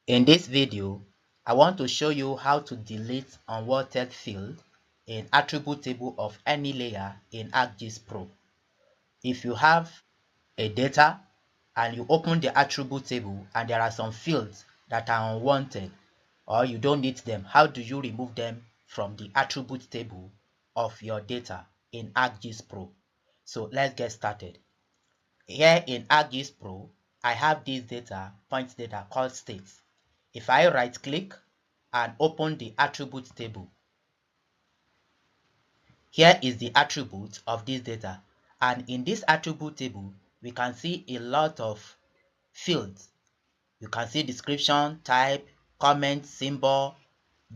In this video, I want to show you how to delete unwanted field in attribute table of any layer in ArcGIS Pro. If you have a data and you open the attribute table and there are some fields that are unwanted or you don't need them, how do you remove them from the attribute table of your data in ArcGIS Pro? So let's get started. Here in ArcGIS Pro, I have this point data called states. If I right click and open the attribute table, here is the attribute of this data. And in this attribute table, we can see a lot of fields. You can see description, type, comment, symbol,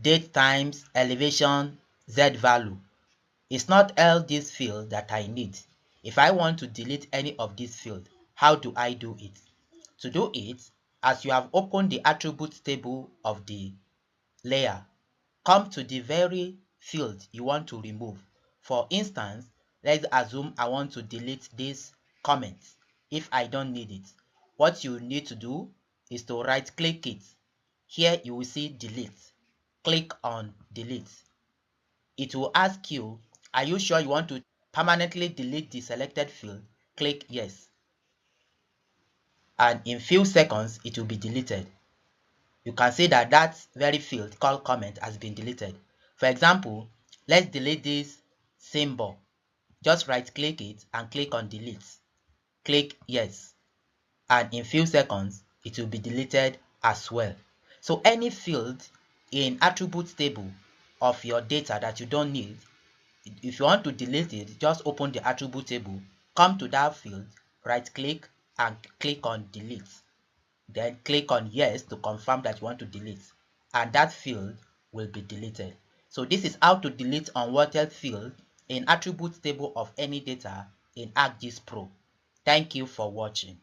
date, times, elevation, Z value. It's not all these fields that I need. If I want to delete any of these fields, how do I do it? To do it, as you have opened the attribute table of the layer, come to the very field you want to remove. For instance, let's assume I want to delete this comment. If I don't need it, what you need to do is to right click it. Here you will see delete. Click on delete. It will ask you, are you sure you want to permanently delete the selected field? Click yes. And in few seconds, it will be deleted. You can see that that very field called comment has been deleted. For example, let's delete this symbol. Just right click it and click on delete. Click yes. And in few seconds, it will be deleted as well. So any field in attribute table of your data that you don't need, if you want to delete it, just open the attribute table, come to that field, right click and click on delete. Then click on yes to confirm that you want to delete, and that field will be deleted. So this is how to delete unwanted field in attribute table of any data in ArcGIS Pro. Thank you for watching.